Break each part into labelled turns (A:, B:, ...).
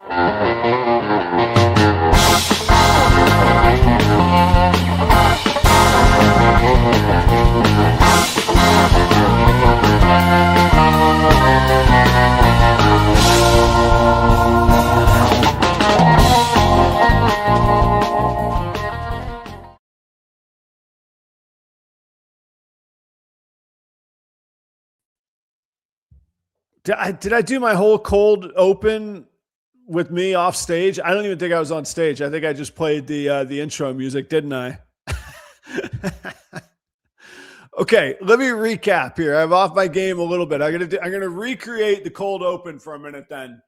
A: Did I do my whole cold open with me off stage? I don't even think I was on stage. I think I just played the intro music, didn't I? Okay, let me recap here. I'm off my game a little bit. I'm gonna recreate the cold open for a minute then.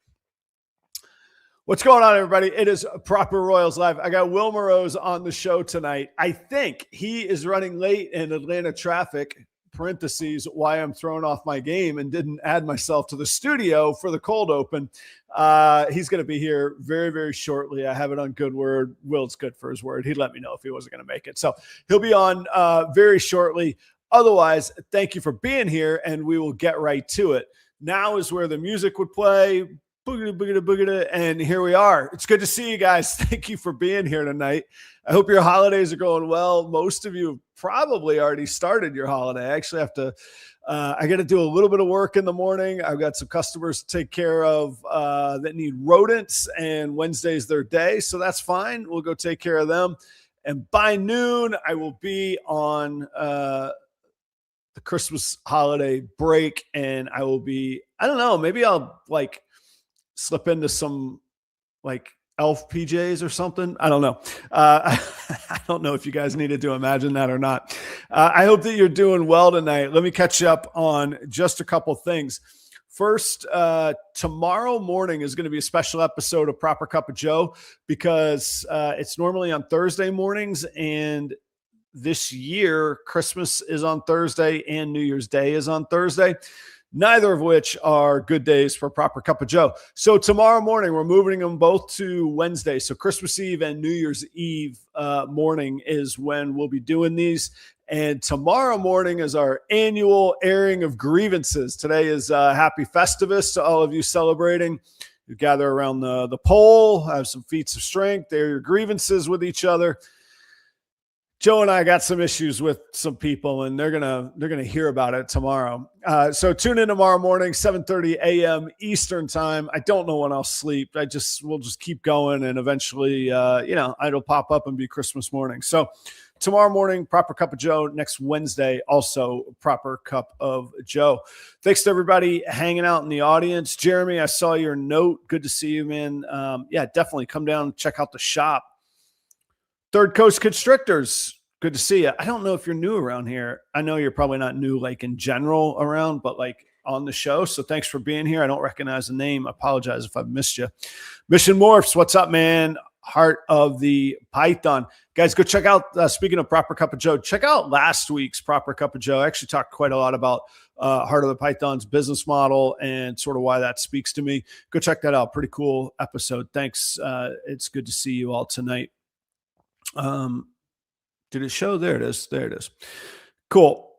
A: What's going on, everybody? It is Proper Royals Live. I got Will Moroz on the show tonight. I think he is running late in Atlanta traffic, parentheses, why I'm throwing off my game and didn't add myself to the studio for the cold open. He's going to be here very, very shortly. I have it on good word. Will's good for his word. He'd let me know if he wasn't going to make it. So he'll be on very shortly. Otherwise, thank you for being here, and we will get right to it. Now is where the music would play. Boogada, boogada, boogada, and here we are. It's good to see you guys. Thank you for being here tonight. I hope your holidays are going well. Most of you have probably already started your holiday. I actually have to, I got to do a little bit of work in the morning. I've got some customers to take care of that need rodents, and Wednesday's their day, so that's fine. We'll go take care of them. And by noon, I will be on the Christmas holiday break, and I will be, I don't know, maybe I'll like slip into some like elf PJs or something. I don't know. I don't know if you guys needed to imagine that or not. I hope that you're doing well tonight. Let me catch you up on just a couple things. First, tomorrow morning is going to be a special episode of Proper Cup of Joe because it's normally on Thursday mornings, and this year Christmas is on Thursday and New Year's Day is on Thursday, neither of which are good days for Proper Cup of Joe. So tomorrow morning, we're moving them both to Wednesday. So Christmas Eve and New Year's Eve morning is when we'll be doing these. And tomorrow morning is our annual airing of grievances. Today is Happy Festivus to all of you celebrating. You gather around the pole, have some feats of strength, air your grievances with each other. Joe and I got some issues with some people, and they're gonna hear about it tomorrow. So tune in tomorrow morning, 7:30 a.m. Eastern time. I don't know when I'll sleep. We'll just keep going, and eventually, it'll pop up and be Christmas morning. So tomorrow morning, Proper Cup of Joe. Next Wednesday, also Proper Cup of Joe. Thanks to everybody hanging out in the audience. Jeremy, I saw your note. Good to see you, man. Yeah, definitely come down and check out the shop. Third Coast Constrictors, good to see you. I don't know if you're new around here. I know you're probably not new like in general around, but like on the show. So thanks for being here. I don't recognize the name. I apologize if I've missed you. Mission Morphs, what's up, man? Heart of the Python. Guys, go check out, speaking of Proper Cup of Joe, check out last week's Proper Cup of Joe. I actually talked quite a lot about Heart of the Python's business model and sort of why that speaks to me. Go check that out. Pretty cool episode. Thanks. It's good to see you all tonight. Did it show? There it is. There it is. Cool.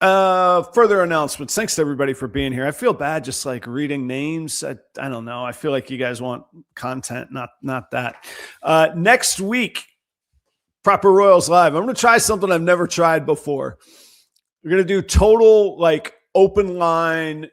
A: Further announcements. Thanks to everybody for being here. I feel bad just like reading names. I don't know. I feel like you guys want content, not that. Next week, Proper Royals Live. I'm going to try something I've never tried before. We're going to do total like open line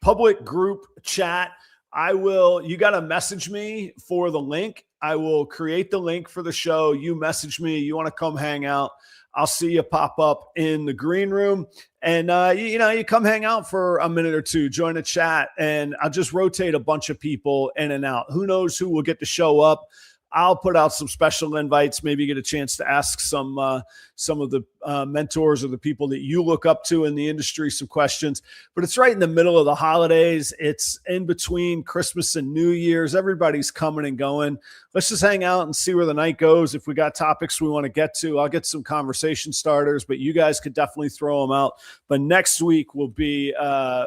A: public group chat. You got to message me for the link. I will create the link for the show. You message me. You want to come hang out. I'll see you pop up in the green room, and you come hang out for a minute or two, join a chat, and I'll just rotate a bunch of people in and out. Who knows who will get to show up? I'll put out some special invites, maybe get a chance to ask some of the mentors or the people that you look up to in the industry some questions. But it's right in the middle of the holidays. It's in between Christmas and New Year's. Everybody's coming and going. Let's just hang out and see where the night goes. If we got topics we want to get to, I'll get some conversation starters, but you guys could definitely throw them out. But next week will be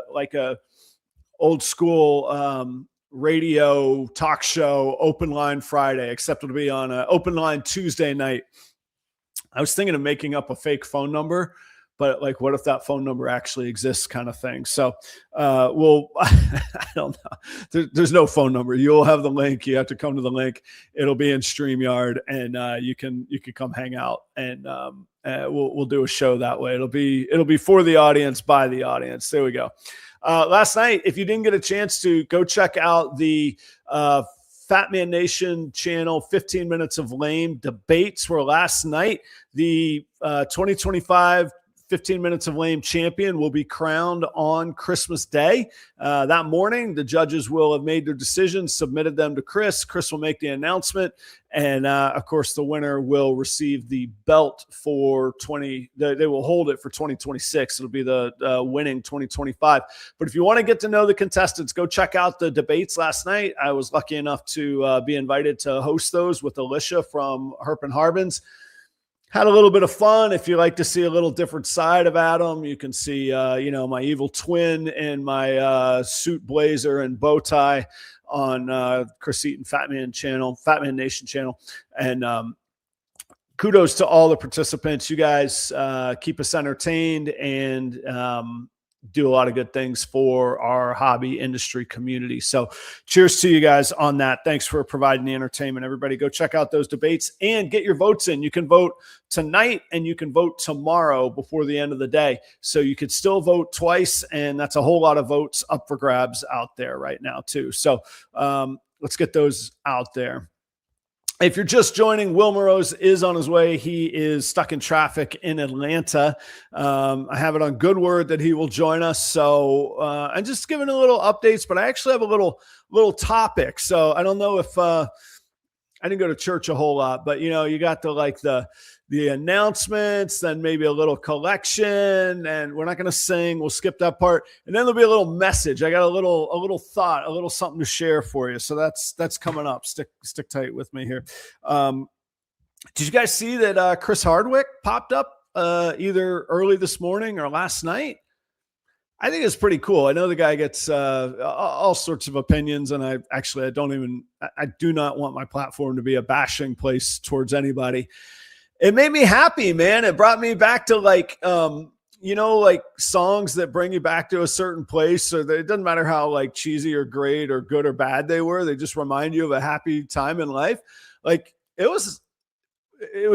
A: like a old school radio talk show, open line Friday, except it'll be on an open line Tuesday night. I was thinking of making up a fake phone number, but like, what if that phone number actually exists, kind of thing. So we'll, I don't know. There's no phone number. You'll have the link. You have to come to the link. It'll be in StreamYard, and you can come hang out, and we'll do a show that way. It'll be for the audience, by the audience. There we go. Last night, if you didn't get a chance to go check out the Fat Man Nation channel, 15 Minutes of Lame debates were last night. The 2025 15 Minutes of Lame champion will be crowned on Christmas Day. That morning, the judges will have made their decisions, submitted them to Chris. Chris will make the announcement. And of course, the winner will receive the belt for they will hold it for 2026. It'll be the winning 2025. But if you want to get to know the contestants, go check out the debates last night. I was lucky enough to be invited to host those with Alicia from Herp and Harbins. Had a little bit of fun. If you like to see a little different side of Adam, you can see, my evil twin in my suit blazer and bow tie on Chris Eaton Fat Man Nation channel. And kudos to all the participants. You guys keep us entertained and do a lot of good things for our hobby industry community. So cheers to you guys on that. Thanks for providing the entertainment. Everybody go check out those debates and get your votes in. You can vote tonight and you can vote tomorrow before the end of the day. So you could still vote twice, and that's a whole lot of votes up for grabs out there right now too. So let's get those out there. If you're just joining, Will Moroz is on his way. He is stuck in traffic in Atlanta. I have it on good word that he will join us. So I'm just giving a little updates, but I actually have a little topic. So I don't know if I didn't go to church a whole lot, but you got the announcements, then maybe a little collection, and we're not going to sing. We'll skip that part. And then there'll be a little message. I got a little thought, a little something to share for you. So that's coming up. Stick tight with me here. Did you guys see that Chris Hardwick popped up either early this morning or last night? I think it's pretty cool. I know the guy gets all sorts of opinions, and I do not want my platform to be a bashing place towards anybody. It made me happy, man. It brought me back to like songs that bring you back to a certain place. So it doesn't matter how like cheesy or great or good or bad they were. They just remind you of a happy time in life. Like it was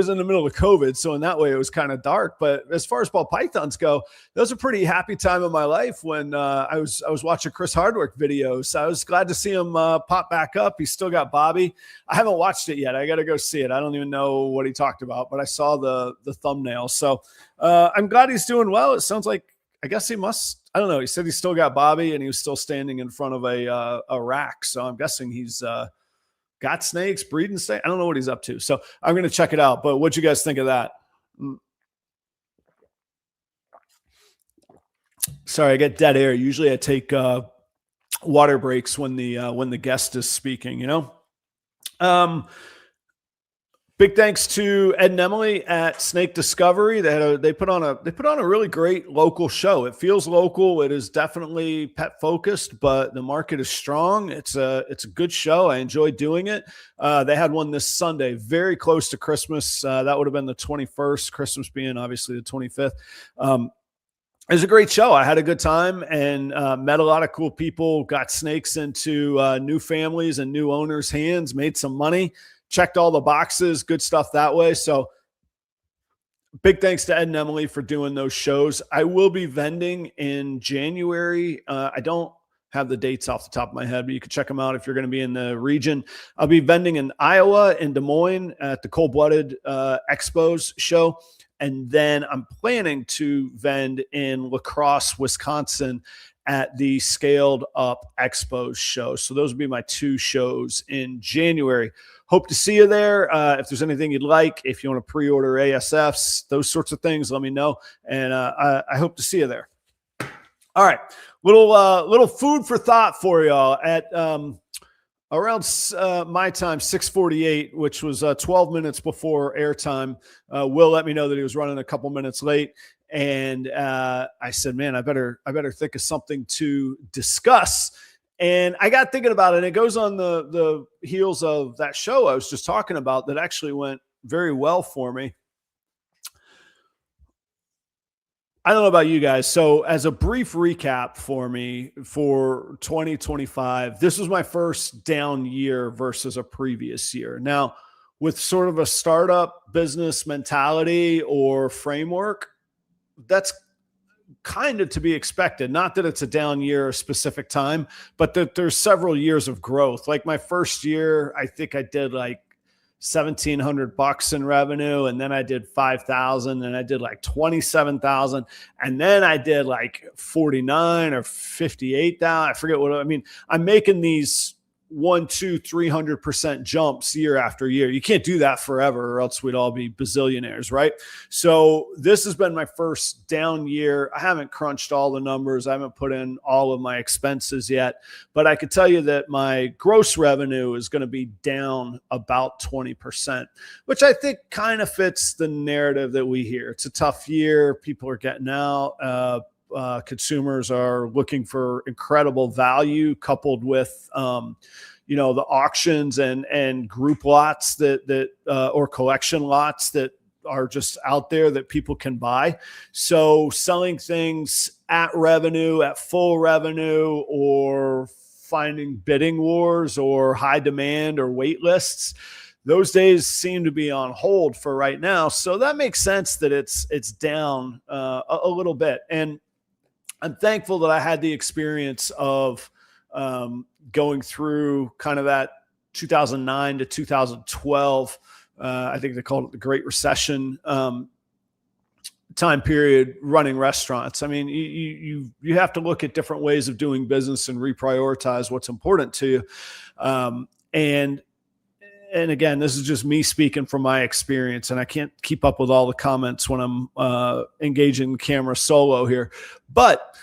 A: in the middle of COVID. So in that way, it was kind of dark. But as far as ball pythons go, that was a pretty happy time in my life when I was watching Chris Hardwick videos. I was glad to see him pop back up. He's still got Bobby. I haven't watched it yet. I got to go see it. I don't even know what he talked about, but I saw the thumbnail. So I'm glad he's doing well. It sounds like, I guess he must, I don't know. He said he still got Bobby and he was still standing in front of a rack. So I'm guessing he's got snakes, breeding snakes. I don't know what he's up to. So I'm going to check it out. But what'd you guys think of that? Sorry, I get dead air. Usually I take water breaks when the guest is speaking, Big thanks to Ed and Emily at Snake Discovery. They put on a really great local show. It feels local. It is definitely pet focused, but the market is strong. It's a good show. I enjoy doing it. They had one this Sunday, very close to Christmas. That would have been the 21st, Christmas being obviously the 25th. It was a great show. I had a good time and met a lot of cool people, got snakes into new families and new owners' hands, made some money. Checked all the boxes, good stuff that way. So big thanks to Ed and Emily for doing those shows. I will be vending in January. I don't have the dates off the top of my head, but you can check them out if you're going to be in the region. I'll be vending in Iowa, in Des Moines at the Cold-Blooded Expos show. And then I'm planning to vend in La Crosse, Wisconsin at the Scaled Up Expos show. So those will be my two shows in January. Hope to see you there. If there's anything you'd like, if you want to pre-order ASFs, those sorts of things, let me know. And I hope to see you there. All right. Little food for thought for y'all at around my time, 6:48, which was 12 minutes before airtime. Will let me know that he was running a couple minutes late. And I said, man, I better think of something to discuss. And I got thinking about it. And it goes on the heels of that show I was just talking about that actually went very well for me. I don't know about you guys. So, as a brief recap for me for 2025, this was my first down year versus a previous year. Now, with sort of a startup business mentality or framework, that's kind of to be expected. Not that it's a down year, a specific time, but that there's several years of growth. Like my first year, I think I did like $1,700 in revenue, and then I did 5,000, and I did like 27,000, and then I did like 49 or 58,000. I forget what I mean. I'm making these 300% jumps year after year. You can't do that forever, or else we'd all be bazillionaires, right? So this has been my first down year. I haven't crunched all the numbers. I haven't put in all of my expenses yet, but I could tell you that my gross revenue is going to be down about 20%, which I think kind of fits the narrative that we hear. It's a tough year. People are getting out. Consumers are looking for incredible value, coupled with the auctions and group lots that or collection lots that are just out there that people can buy. So selling things at revenue, at full revenue, or finding bidding wars or high demand or wait lists, those days seem to be on hold for right now. So that makes sense that it's down a little bit. And I'm thankful that I had the experience of going through kind of that 2009 to 2012. I think they called it the Great Recession time period, running restaurants. I mean, you have to look at different ways of doing business and reprioritize what's important to you. And again, this is just me speaking from my experience, and I can't keep up with all the comments when I'm engaging the camera solo here. But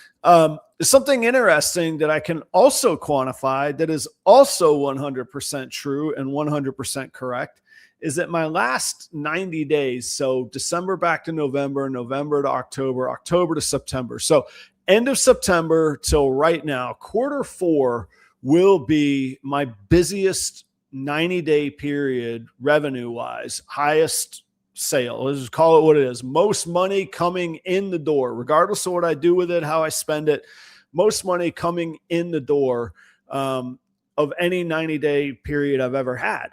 A: something interesting that I can also quantify that is also 100% true and 100% correct is that my last 90 days, so December back to November, November to October, October to September. So end of September till right now, Q4 will be my busiest 90-day period revenue-wise, highest sale. Let's just call it what it is. Most money coming in the door, regardless of what I do with it, how I spend it, most money coming in the door of any 90-day period I've ever had.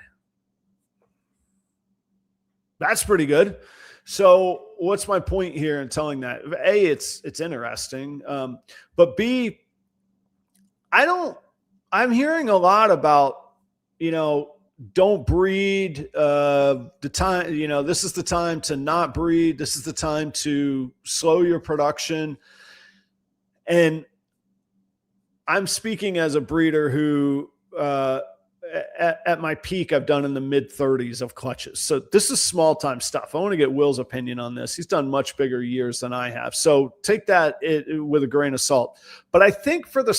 A: That's pretty good. So what's my point here in telling that? A, it's interesting. But B, I'm hearing a lot about, don't breed, the time, this is the time to not breed. This is the time to slow your production. And I'm speaking as a breeder who, at my peak, I've done in the mid 30s of clutches. So this is small time stuff. I want to get Will's opinion on this. He's done much bigger years than I have. So take that with a grain of salt. But I think for the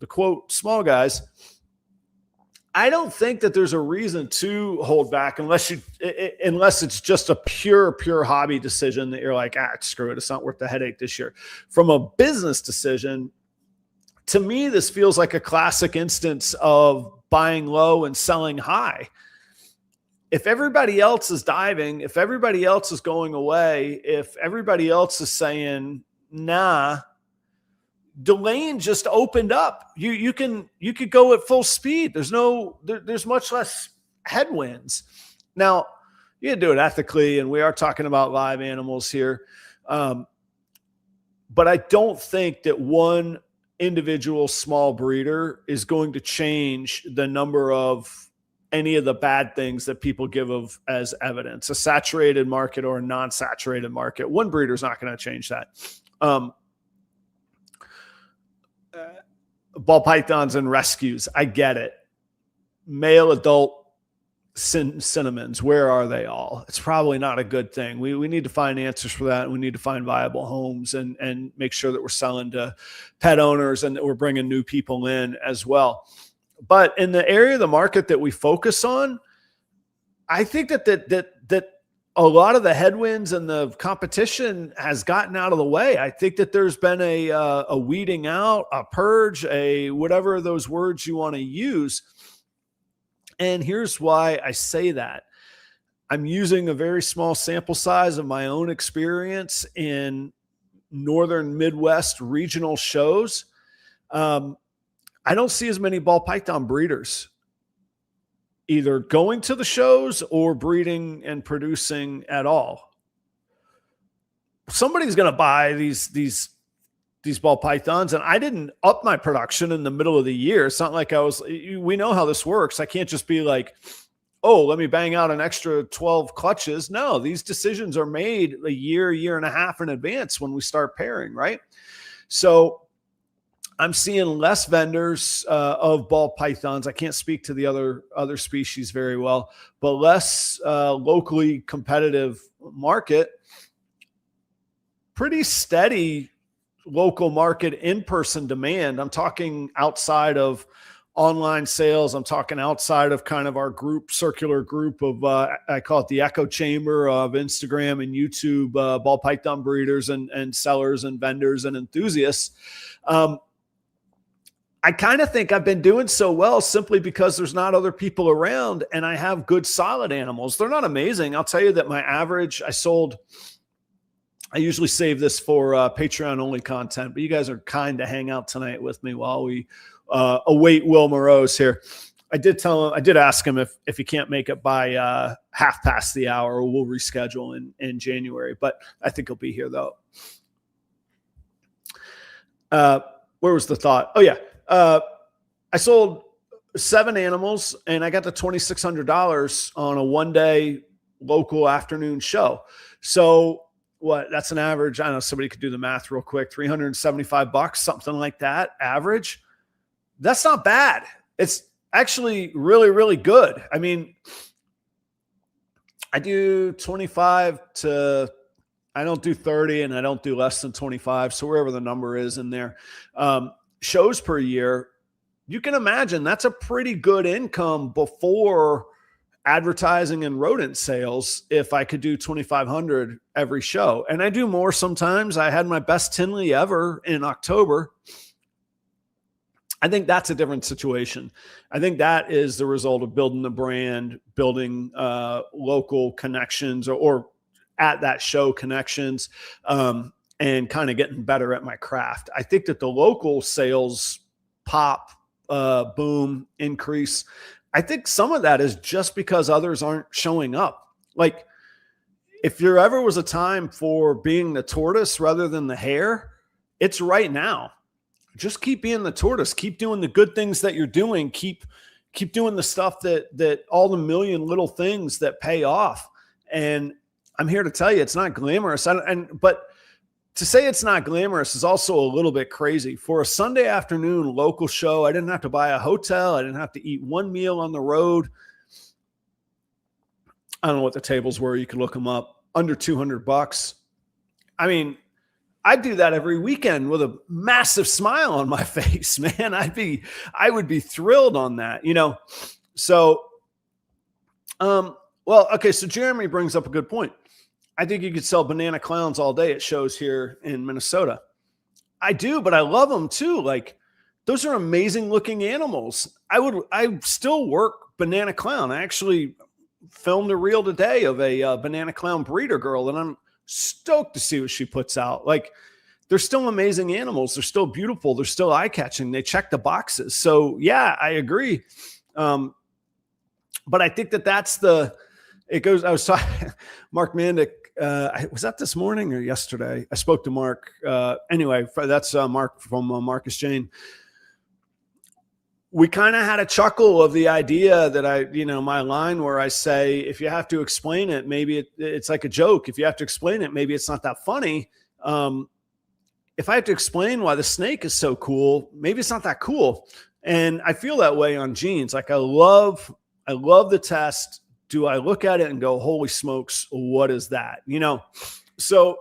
A: quote, small guys, I don't think that there's a reason to hold back unless it's just a pure hobby decision that you're like, screw it. It's not worth the headache this year. From a business decision, to me, this feels like a classic instance of buying low and selling high. If everybody else is diving, if everybody else is going away, if everybody else is saying, nah, the lane just opened up. You could go at full speed. There's much less headwinds. Now, you can do it ethically, and we are talking about live animals here. But I don't think that one individual small breeder is going to change the number of any of the bad things that people give of as evidence, a saturated market or a non-saturated market. One breeder is not going to change that. Ball pythons and rescues, I get it. Male adult cinnamons, where are they all? It's probably not a good thing. We need to find answers for that. We need to find viable homes and make sure that we're selling to pet owners and that we're bringing new people in as well. But in the area of the market that we focus on, I think that a lot of the headwinds and the competition has gotten out of the way. I think that there's been a weeding out, a purge, a whatever those words you want to use. And here's why I say that. I'm using a very small sample size of my own experience in northern Midwest regional shows, I don't see as many ball python breeders either going to the shows or breeding and producing at all. Somebody's going to buy these ball pythons, and I didn't up my production in the middle of the year. It's not like we know how this works. I can't just be like, oh, let me bang out an extra 12 clutches. No, these decisions are made a year and a half in advance when we start pairing, right? So I'm seeing less vendors of ball pythons. I can't speak to the other species very well, but less locally competitive market. Pretty steady local market in-person demand. I'm talking outside of online sales. I'm talking outside of kind of our circular group of, I call it the echo chamber of Instagram and YouTube ball python breeders and sellers and vendors and enthusiasts. I kind of think I've been doing so well simply because there's not other people around and I have good solid animals. They're not amazing. I'll tell you that my average, I usually save this for Patreon only content, but you guys are kind to hang out tonight with me while we await Will Moroz here. I did ask him if he can't make it by half past the hour, we'll reschedule in January, but I think he'll be here though. Where was the thought? Oh yeah. I sold 7 animals and I got the $2,600 on a 1-day local afternoon show. So that's an average. I don't know, somebody could do the math real quick. $375, something like that average. That's not bad. It's actually really, really good. I mean, I do 25 to, I don't do 30 and I don't do less than 25. So wherever the number is in there, shows per year, you can imagine that's a pretty good income before advertising and rodent sales if I could do 2,500 every show. And I do more sometimes. I had my best Tinley ever in October. I think that's a different situation. I think that is the result of building the brand, building local connections or at that show connections, and kind of getting better at my craft. I think that the local sales pop, boom, increase, I think some of that is just because others aren't showing up. Like if there ever was a time for being the tortoise rather than the hare, it's right now. Just keep being the tortoise, keep doing the good things that you're doing. Keep doing the stuff that all the million little things that pay off. And I'm here to tell you, it's not glamorous. But to say it's not glamorous is also a little bit crazy. For a Sunday afternoon local show, I didn't have to buy a hotel. I didn't have to eat one meal on the road. I don't know what the tables were. You could look them up. Under $200. I mean, I'd do that every weekend with a massive smile on my face, man. I would be thrilled on that, you know? So, well, okay. So Jeremy brings up a good point. I think you could sell banana clowns all day at shows here in Minnesota. I do, but I love them too. Like those are amazing looking animals. I still work banana clown. I actually filmed a reel today of a banana clown breeder girl, and I'm stoked to see what she puts out. Like they're still amazing animals. They're still beautiful. They're still eye catching. They check the boxes. So yeah, I agree. But I think it goes, I was talking, Mark Mandick, was that this morning or yesterday? I spoke to Mark. Anyway, that's Mark from Marcus Jane. We kind of had a chuckle of the idea that my line where I say, if you have to explain it, maybe it's like a joke. If you have to explain it, maybe it's not that funny. If I have to explain why the snake is so cool, maybe it's not that cool. And I feel that way on jeans. Like I love the test. Do I look at it and go, holy smokes, what is that? You know? So,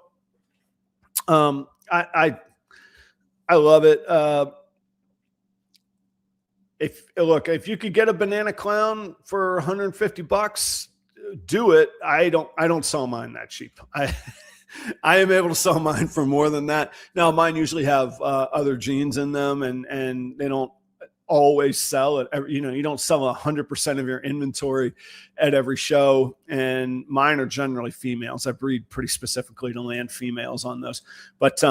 A: I love it. If you could get a banana clown for $150, do it. I don't sell mine that cheap. I am able to sell mine for more than that. Now mine usually have other genes in them and they don't, always sell at every, you don't sell 100% of your inventory at every show. And mine are generally females. I breed pretty specifically to land females on those. But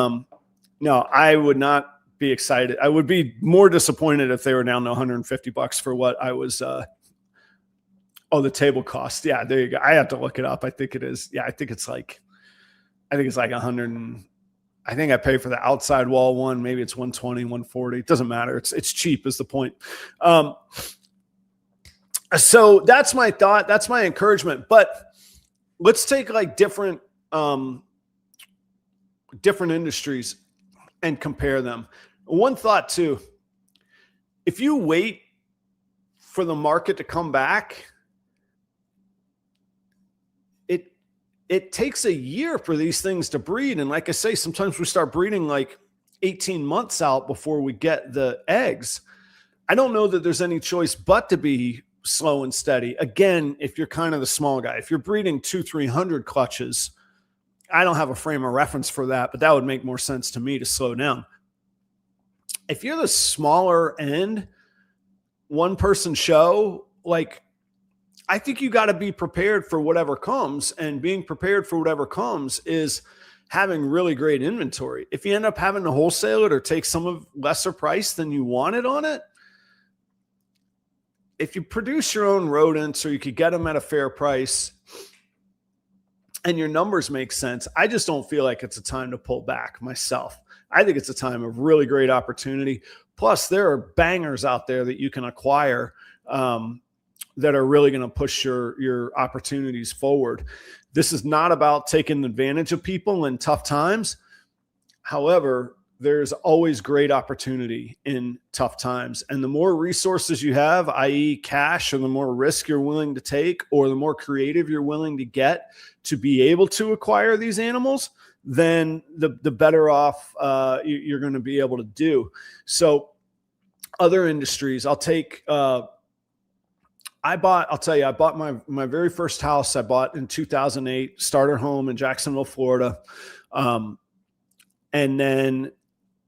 A: no, I would not be excited. I would be more disappointed if they were down to $150 for what I was, the table cost. Yeah, there you go. I have to look it up. I think it is. Yeah, I think it's like 100. I think I pay for the outside wall one. Maybe it's 120, 140. It doesn't matter. It's cheap is the point. So that's my thought. That's my encouragement. But let's take like different industries and compare them. One thought too, if you wait for the market to come back, it takes a year for these things to breed. And like I say, sometimes we start breeding like 18 months out before we get the eggs. I don't know that there's any choice but to be slow and steady. Again, if you're kind of the small guy, if you're breeding 200-300 clutches, I don't have a frame of reference for that, but that would make more sense to me to slow down. If you're the smaller end, one person show, like, I think you got to be prepared for whatever comes, and being prepared for whatever comes is having really great inventory. If you end up having to wholesale it or take some of lesser price than you wanted on it, if you produce your own rodents or you could get them at a fair price and your numbers make sense, I just don't feel like it's a time to pull back myself. I think it's a time of really great opportunity. Plus, there are bangers out there that you can acquire that are really going to push your opportunities forward. This is not about taking advantage of people in tough times. However, there's always great opportunity in tough times. And the more resources you have, i.e. cash, or the more risk you're willing to take, or the more creative you're willing to get to be able to acquire these animals, then the better off you're going to be able to do. So other industries, I'll take, I bought my very first house I bought in 2008, starter home in Jacksonville, Florida. And then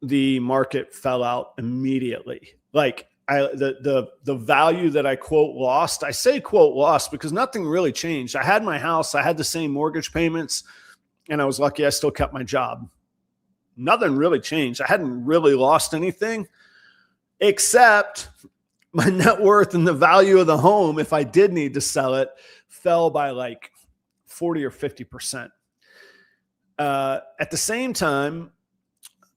A: the market fell out immediately. Like the value that I quote lost, I say quote lost because nothing really changed. I had my house, I had the same mortgage payments, and I was lucky I still kept my job. Nothing really changed. I hadn't really lost anything except my net worth and the value of the home, if I did need to sell it, fell by like 40 or 50%. At the same time,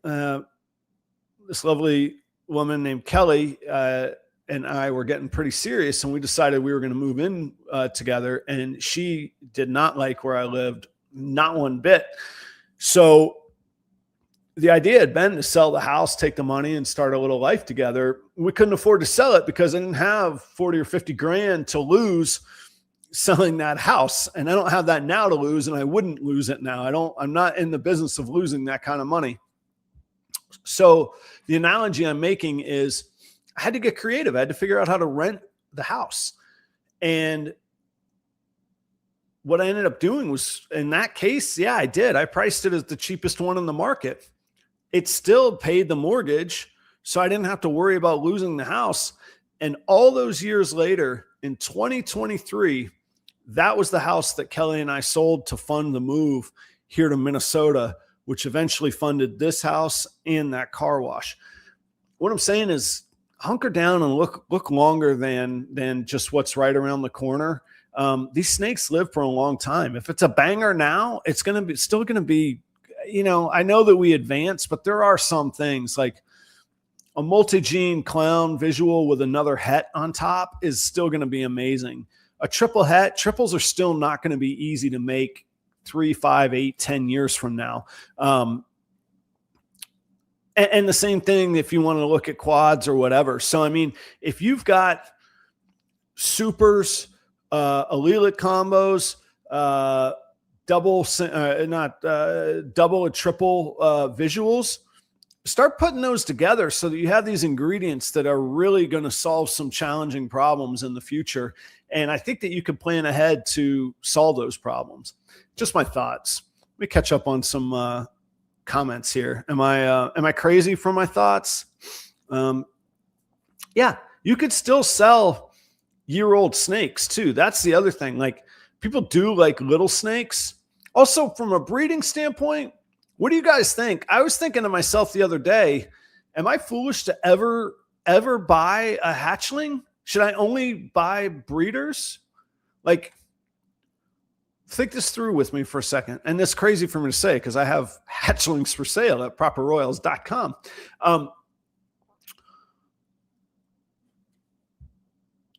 A: this lovely woman named Kelly and I were getting pretty serious, and we decided we were going to move in together, and she did not like where I lived, not one bit. So the idea had been to sell the house, take the money, and start a little life together. We couldn't afford to sell it because I didn't have 40 or 50 grand to lose selling that house. And I don't have that now to lose, and I wouldn't lose it now. I'm not in the business of losing that kind of money. So the analogy I'm making is I had to get creative. I had to figure out how to rent the house. And what I ended up doing was, in that case, yeah, I did. I priced it as the cheapest one in the market. It still paid the mortgage, so I didn't have to worry about losing the house. And all those years later, in 2023, that was the house that Kelly and I sold to fund the move here to Minnesota, which eventually funded this house and that car wash. What I'm saying is hunker down and look longer than just what's right around the corner. These snakes live for a long time. If it's a banger now, it's still going to be, I know that we advance, but there are some things like a multi-gene clown visual with another het on top is still going to be amazing. A triple het, triples are still not going to be easy to make 3, 5, 8, 10 years from now. And the same thing if you want to look at quads or whatever. So, I mean, if you've got supers, allelic combos, double and triple visuals, start putting those together so that you have these ingredients that are really going to solve some challenging problems in the future. And I think that you can plan ahead to solve those problems. Just my thoughts. Let me catch up on some comments here. Am I crazy for my thoughts? Yeah, you could still sell year-old snakes too. That's the other thing. Like people do like little snakes. Also, from a breeding standpoint, what do you guys think? I was thinking to myself the other day, am I foolish to ever buy a hatchling? Should I only buy breeders? Like, think this through with me for a second. And it's crazy for me to say because I have hatchlings for sale at properroyals.com.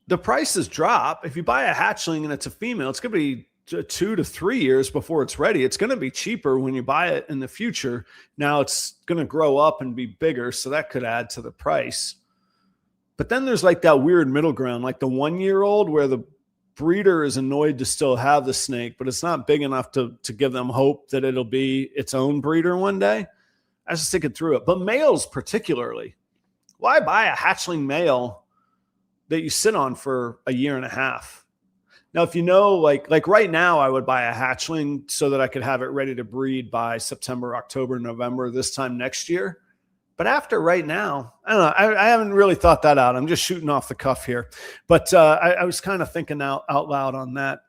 A: The prices drop. If you buy a hatchling and it's a female, it's going to be 2 to 3 years before it's ready. It's going to be cheaper when you buy it in the future. Now it's going to grow up and be bigger, so that could add to the price. But then there's like that weird middle ground, like the 1-year-old where the breeder is annoyed to still have the snake, but it's not big enough to give them hope that it'll be its own breeder one day. I was just thinking through it. But males particularly, why buy a hatchling male that you sit on for a year and a half? Now, if you know, like right now, I would buy a hatchling so that I could have it ready to breed by September, October, November, this time next year. But after right now, I don't know. I haven't really thought that out. I'm just shooting off the cuff here. But I was kind of thinking out loud on that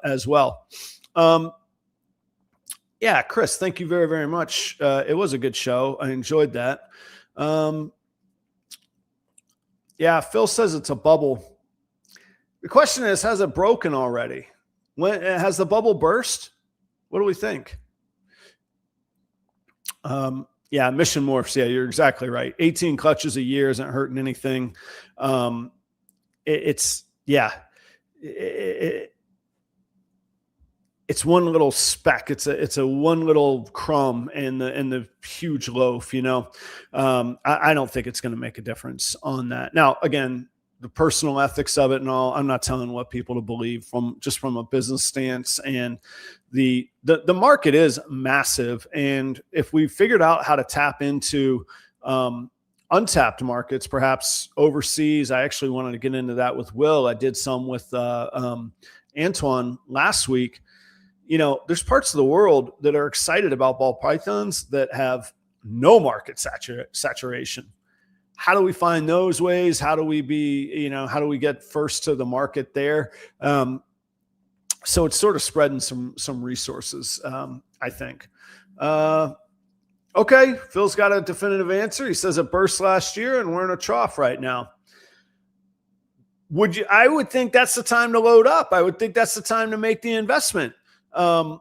A: as well. Yeah, Chris, thank you very, very much. It was a good show. I enjoyed that. Yeah, Phil says it's a bubble. The question is, has it broken already? When has the bubble burst? What do we think? Yeah, mission morphs. Yeah, you're exactly right. 18 clutches a year isn't hurting anything. It's one little speck. It's a one little crumb in the huge loaf. You know, I don't think it's going to make a difference on that. Now, again, the personal ethics of it and all, I'm not telling what people to believe from a business stance. And the market is massive. And if we figured out how to tap into untapped markets, perhaps overseas, I actually wanted to get into that with Will. I did some with Antoine last week. You know, there's parts of the world that are excited about ball pythons that have no market saturation. How do we find those ways? How do we get first to the market there? So it's sort of spreading some resources, I think. Okay, Phil's got a definitive answer. He says it burst last year and we're in a trough right now. I would think that's the time to load up. I would think that's the time to make the investment. I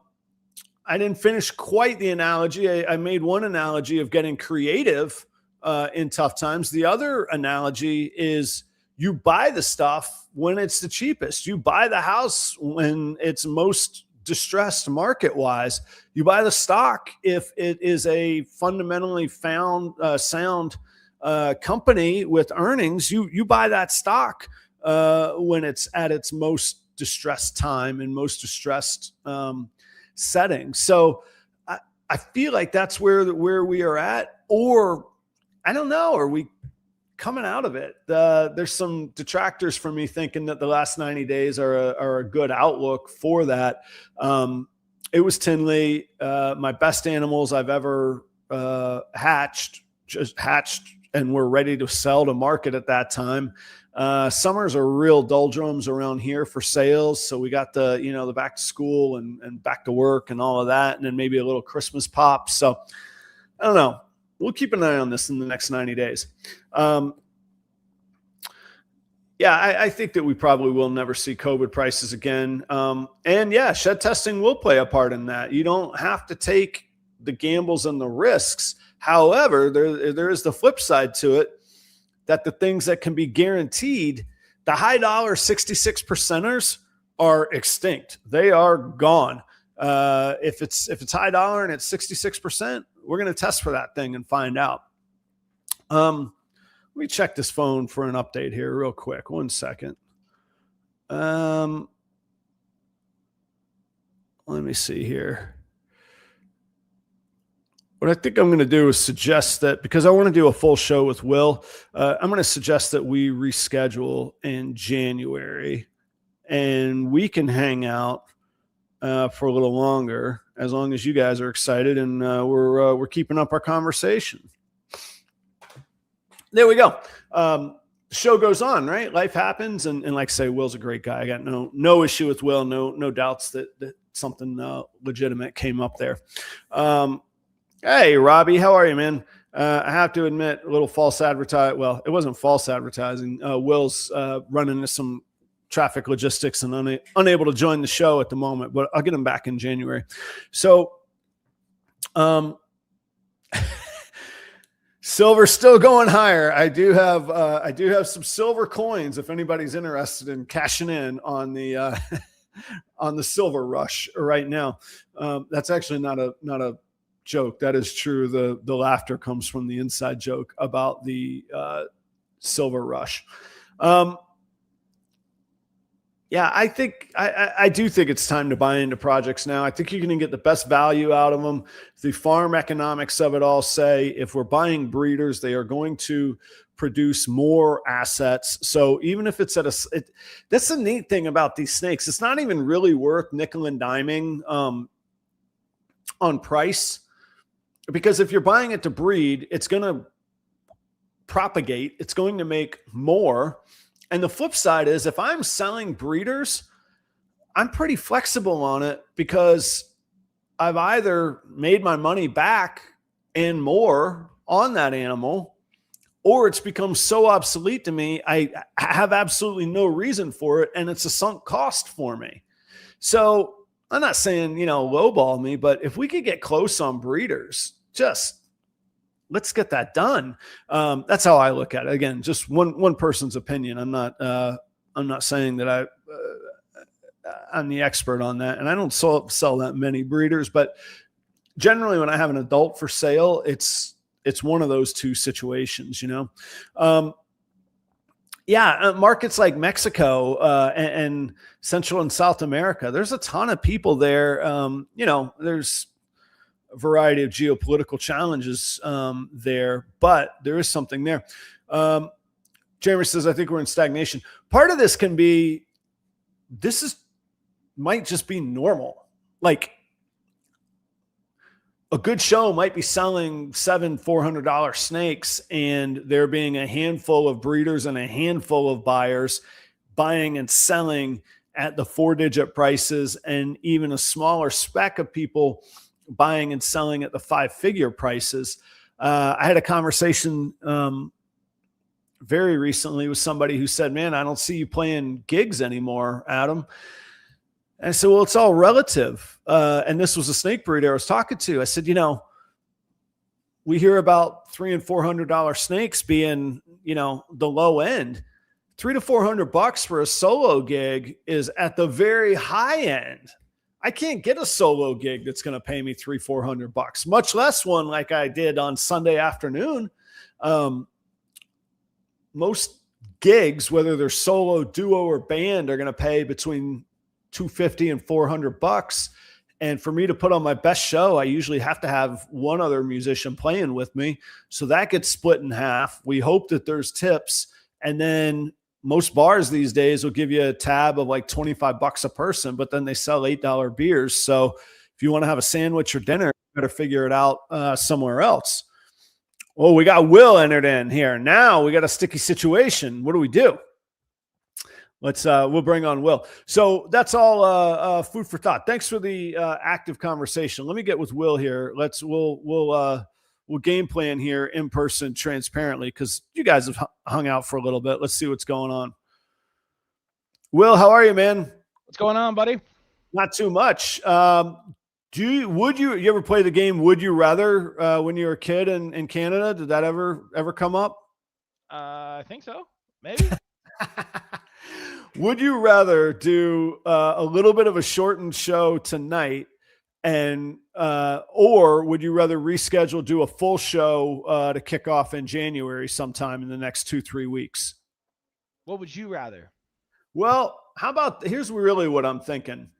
A: didn't finish quite the analogy. I made one analogy of getting creative in tough times. The other analogy is you buy the stuff when it's the cheapest. You buy the house when it's most distressed market wise. You buy the stock if it is a fundamentally sound company with earnings. You buy that stock when it's at its most distressed time and most distressed setting. So I feel like that's where we are at, or I don't know. Are we coming out of it? There's some detractors for me thinking that the last 90 days are a good outlook for that. It was Tinley, my best animals I've ever hatched and were ready to sell to market at that time. Summers are real doldrums around here for sales. So we got the back to school and back to work and all of that. And then maybe a little Christmas pop. So I don't know. We'll keep an eye on this in the next 90 days. I think that we probably will never see COVID prices again. And yeah, shed testing will play a part in that. You don't have to take the gambles and the risks. However, there is the flip side to it, that the things that can be guaranteed, the high dollar 66 percenters are extinct. They are gone. If it's high dollar and it's 66%, we're going to test for that thing and find out. Let me check this phone for an update here real quick. 1 second. Let me see here. What I think I'm going to do is suggest that, because I want to do a full show with Will, I'm going to suggest that we reschedule in January and we can hang out for a little longer, as long as you guys are excited and we're keeping up our conversation. There we go. show goes on, right? Life happens. And like I say, Will's a great guy. I got no issue with Will. No doubts that something legitimate came up there. Hey, Robbie, how are you, man? I have to admit, a little false advertising. Well, it wasn't false advertising. Will's running into some traffic logistics and unable to join the show at the moment, but I'll get him back in January. So, silver's still going higher. I do have some silver coins if anybody's interested in cashing in on the on the silver rush right now. That's actually not a joke. That is true. The laughter comes from the inside joke about the silver rush. Yeah, I think I do think it's time to buy into projects now. I think you're going to get the best value out of them. The farm economics of it all say if we're buying breeders, they are going to produce more assets. So even if it's that's the neat thing about these snakes. It's not even really worth nickel and diming on price, because if you're buying it to breed, it's going to propagate. It's going to make more. And the flip side is if I'm selling breeders, I'm pretty flexible on it because I've either made my money back and more on that animal, or it's become so obsolete to me, I have absolutely no reason for it, and it's a sunk cost for me. So I'm not saying, lowball me, but if we could get close on breeders, just let's get that done. That's how I look at it. Again, just one person's opinion. I'm not saying that I'm the expert on that, and I don't sell that many breeders, but generally when I have an adult for sale, it's one of those two situations, markets like Mexico and Central and South America, there's a ton of people there. There's a variety of geopolitical challenges there, but there is something there. Jeremy says, I think we're in stagnation. Part of this can be, might just be normal. Like a good show might be selling $400 snakes, and there being a handful of breeders and a handful of buyers buying and selling at the 4-digit prices, and even a smaller speck of people buying and selling at the 5-figure prices. I had a conversation very recently with somebody who said, man, I don't see you playing gigs anymore, Adam. And I said, well, it's all relative. And this was a snake breeder I was talking to. I said, we hear about $300 and $400 snakes being, the low end. $300 to $400 for a solo gig is at the very high end. I can't get a solo gig that's going to pay me $300-400, much less one like I did on Sunday afternoon. Most gigs, whether they're solo, duo, or band, are going to pay between $250 and $400. And for me to put on my best show, I usually have to have one other musician playing with me. So that gets split in half. We hope that there's tips. And then most bars these days will give you a tab of like $25 a person, but then they sell $8 beers. So if you want to have a sandwich or dinner, you better figure it out somewhere else. Oh, we got Will entered in here. Now we got a sticky situation. What do we do? We'll bring on Will. So that's all food for thought. Thanks for the active conversation. Let me get with Will here. We'll game plan here in person transparently, because you guys have hung out for a little bit. Let's see what's going on. Will, how are you, man?
B: What's going on, buddy?
A: Not too much. Would you ever play the game Would You Rather when you were a kid in Canada? Did that ever come up?
B: I think so. Maybe.
A: Would you rather do a little bit of a shortened show tonight, or would you rather reschedule, do a full show to kick off in January sometime in the next 2-3 weeks?
B: What would you rather?
A: Well, here's really what I'm thinking.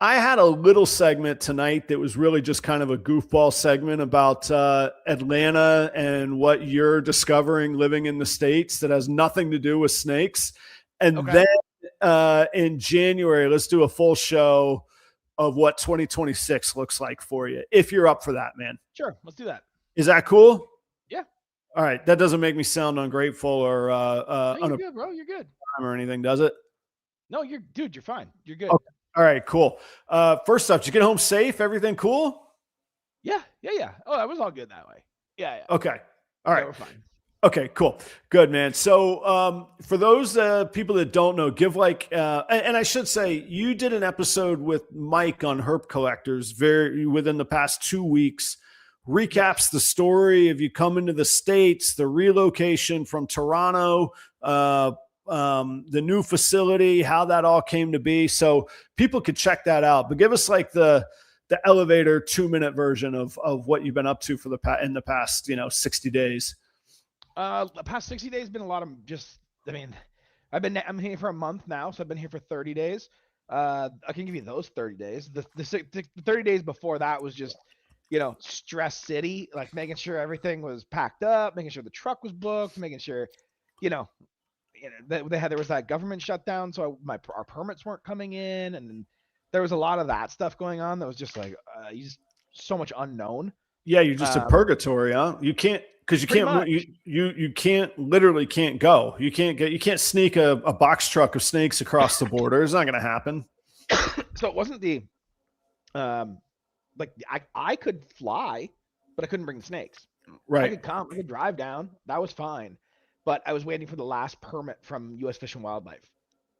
A: I had a little segment tonight that was really just kind of a goofball segment about Atlanta and what you're discovering living in the States that has nothing to do with snakes. And then in January, let's do a full show of what 2026 looks like for you, if you're up for that, man.
B: Sure, let's do that.
A: Is that cool?
B: Yeah.
A: All right. That doesn't make me sound ungrateful or
B: No, you're
A: unappreciative
B: good, bro. You're good.
A: or anything, does it?
B: No, you're fine. You're good.
A: Okay. All right, cool. First up, did you get home safe? Everything cool?
B: Yeah. Oh, that was all good that way. Yeah.
A: Okay. All
B: Yeah,
A: right.
B: we're fine.
A: Okay, cool. Good, man. So for those people that don't know, give and I should say, you did an episode with Mike on herp collectors within the past 2 weeks, recaps the story of you coming to the States, the relocation from Toronto, the new facility, how that all came to be. So people could check that out, but give us like the elevator 2-minute version of what you've been up to in the past, 60 days.
B: The past 60 days been a lot of I'm here for a month now, so I've been here for 30 days. I can give you those 30 days. The 30 days before that was just, stress city, like making sure everything was packed up, making sure the truck was booked, making sure, there was that government shutdown, so our permits weren't coming in, and there was a lot of that stuff going on. That was just like, so much unknown.
A: Yeah, you're just a purgatory, huh? You can't because you can't you literally can't go. You can't sneak a box truck of snakes across the border. It's not going to happen.
B: So it wasn't the I could fly, but I couldn't bring the snakes.
A: Right.
B: I could drive down. That was fine. But I was waiting for the last permit from U.S. Fish and Wildlife,